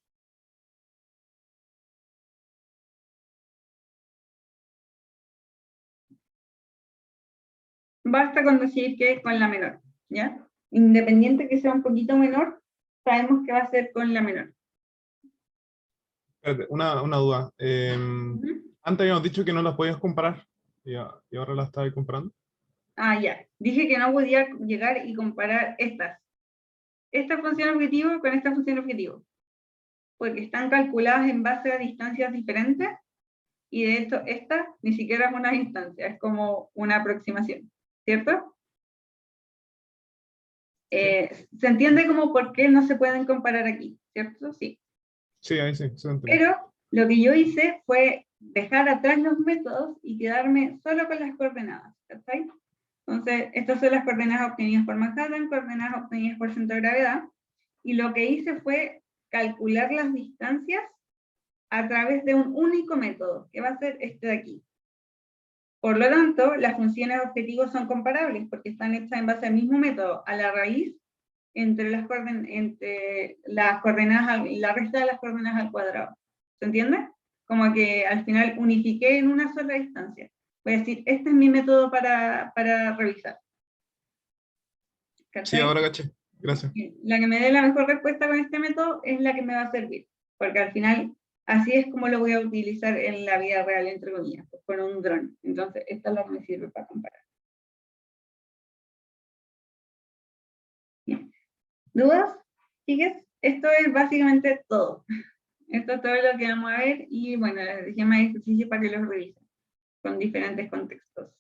Basta con decir que con la menor, ¿ya? Independiente que sea un poquito menor, sabemos que va a ser con la menor. Espérate, una duda. Ujú. Antes habíamos dicho que no las podías comparar y ahora las estás comparando. Ah, ya. Dije que no podía llegar y comparar esta función objetivo con esta función objetivo, porque están calculadas en base a distancias diferentes, y de hecho esta ni siquiera es una distancia, es como una aproximación, ¿cierto? Se entiende como por qué no se pueden comparar aquí, ¿cierto? Sí. Sí, ahí sí, se entiende. Pero lo que yo hice fue dejar atrás los métodos y quedarme solo con las coordenadas, ¿cachai? Entonces, estas son las coordenadas obtenidas por Manhattan, coordenadas obtenidas por centro de gravedad, y lo que hice fue calcular las distancias a través de un único método, que va a ser este de aquí. Por lo tanto, las funciones objetivos son comparables, porque están hechas en base al mismo método, a la raíz entre las coordenadas, la resta de las coordenadas al cuadrado. ¿Se entiende? Como que al final unifiqué en una sola distancia. Voy a decir, este es mi método para revisar. Sí, ¿Cachai? ahora caché. Gracias. La que me dé la mejor respuesta con este método es la que me va a servir, porque al final así es como lo voy a utilizar en la vida real, entre comillas, con un dron. Entonces, esta es la que me sirve para comparar. ¿Dudas? ¿Sigues? Esto es básicamente todo. Esto es todo lo que vamos a ver y bueno, les dejé más ejercicios para que los revisen con diferentes contextos.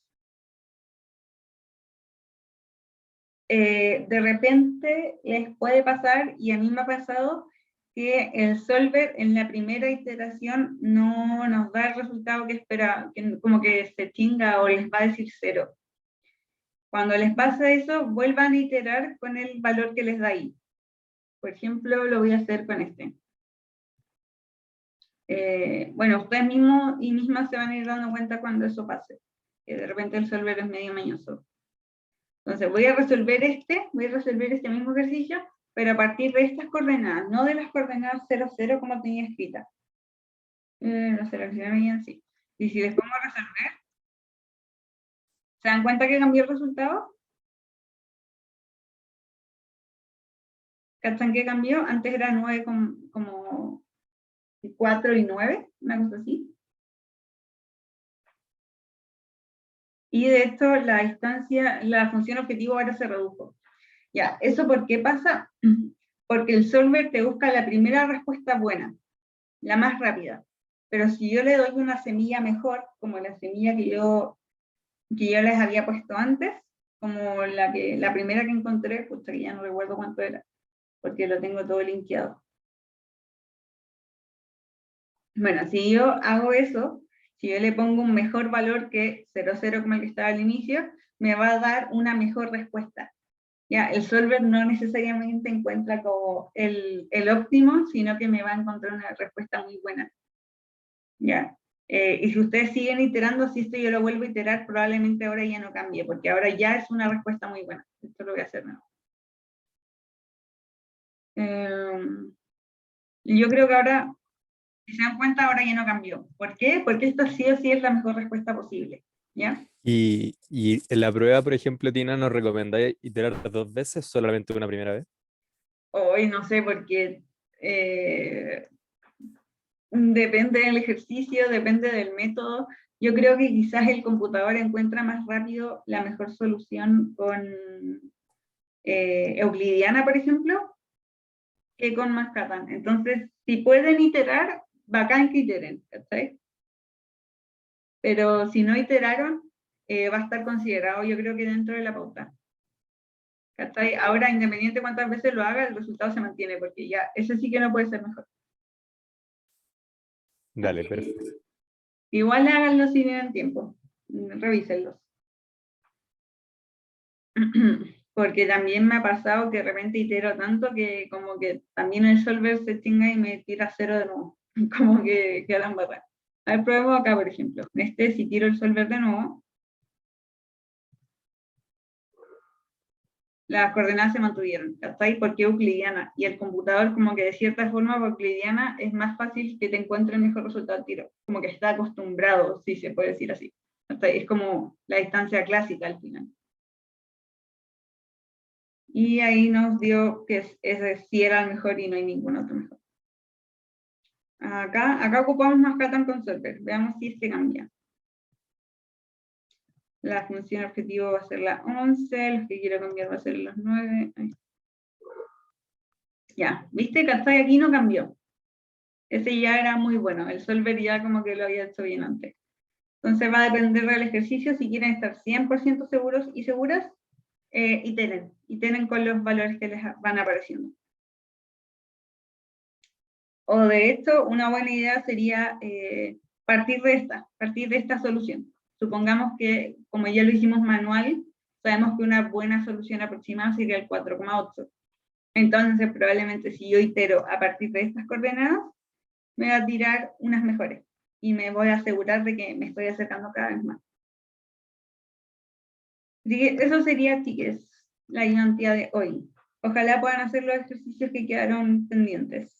De repente les puede pasar, y a mí me ha pasado, que el solver en la primera iteración no nos da el resultado que espera, que como que se chinga o les va a decir 0. Cuando les pasa eso, vuelvan a iterar con el valor que les da ahí. Por ejemplo, lo voy a hacer con este. Bueno, ustedes mismos y mismas se van a ir dando cuenta cuando eso pase, que de repente el solver es medio mañoso. Entonces voy a resolver este mismo ejercicio, pero a partir de estas coordenadas, no de las coordenadas 0, 0 como tenía escrita. Lo seleccioné bien, sí. Y si les pongo a resolver, ¿se dan cuenta que cambió el resultado? ¿Cachan que cambió? Antes era 9 como 4 y 9, una cosa así. Y de hecho la distancia, la función objetivo ahora se redujo. Ya, ¿eso por qué pasa? Porque el solver te busca la primera respuesta buena, la más rápida. Pero si yo le doy una semilla mejor, como la semilla que yo les había puesto antes, como la primera que encontré, pues que ya no recuerdo cuánto era, porque lo tengo todo linkeado. Bueno, si yo hago eso, si yo le pongo un mejor valor que 0, 0 como el que estaba al inicio, me va a dar una mejor respuesta. Ya, el solver no necesariamente encuentra como el óptimo, sino que me va a encontrar una respuesta muy buena. Ya. Y si ustedes siguen iterando, si esto yo lo vuelvo a iterar, probablemente ahora ya no cambie, porque ahora ya es una respuesta muy buena. Esto lo voy a hacer nuevo. Yo creo que ahora, si se dan cuenta, ahora ya no cambió. ¿Por qué? Porque esto sí o sí es la mejor respuesta posible. ¿Ya? Y en la prueba, por ejemplo, Tina, ¿nos recomendáis iterar 2 veces, solamente una primera vez? Hoy no sé, porque depende del ejercicio, depende del método. Yo creo que quizás el computador encuentra más rápido la mejor solución con Euclidiana, por ejemplo, que con Manhattan. Entonces, si pueden iterar, bacán que iteren, ¿cachai? Pero si no iteraron, va a estar considerado, yo creo que dentro de la pauta. ¿Cachai? Ahora, independiente de cuántas veces lo haga, el resultado se mantiene, porque ya, ese sí que no puede ser mejor. Dale, perfecto. Igual háganlo si tienen tiempo, revísenlos. Porque también me ha pasado que de repente itero tanto que como que también el solver se chinga y me tira 0 de nuevo. Como que queda en barra. A ver, probemos acá, por ejemplo. Si tiro el solver de nuevo, las coordenadas se mantuvieron, ¿cachai? Porque euclidiana. Y el computador, como que de cierta forma, por euclidiana, es más fácil que te encuentre el mejor resultado al tiro. Como que está acostumbrado, si se puede decir así. ¿Cachai? Es como la distancia clásica al final. Y ahí nos dio que ese sí era el mejor y no hay ningún otro mejor. Acá ocupamos Manhattan con solver. Veamos si este cambia. La función objetivo va a ser la 11, los que quiero cambiar va a ser los 9. Ahí. Ya, ¿viste? ¿Cachai? Aquí no cambió. Ese ya era muy bueno. El solver ya como que lo había hecho bien antes. Entonces va a depender del ejercicio. Si quieren estar 100% seguros y seguras, iteren con los valores que les van apareciendo. O de hecho, una buena idea sería partir de esta solución. Supongamos que, como ya lo hicimos manual, sabemos que una buena solución aproximada sería el 4,8. Entonces, probablemente si yo itero a partir de estas coordenadas, me va a tirar unas mejores. Y me voy a asegurar de que me estoy acercando cada vez más. Así que eso sería, chicas, la identidad de hoy. Ojalá puedan hacer los ejercicios que quedaron pendientes.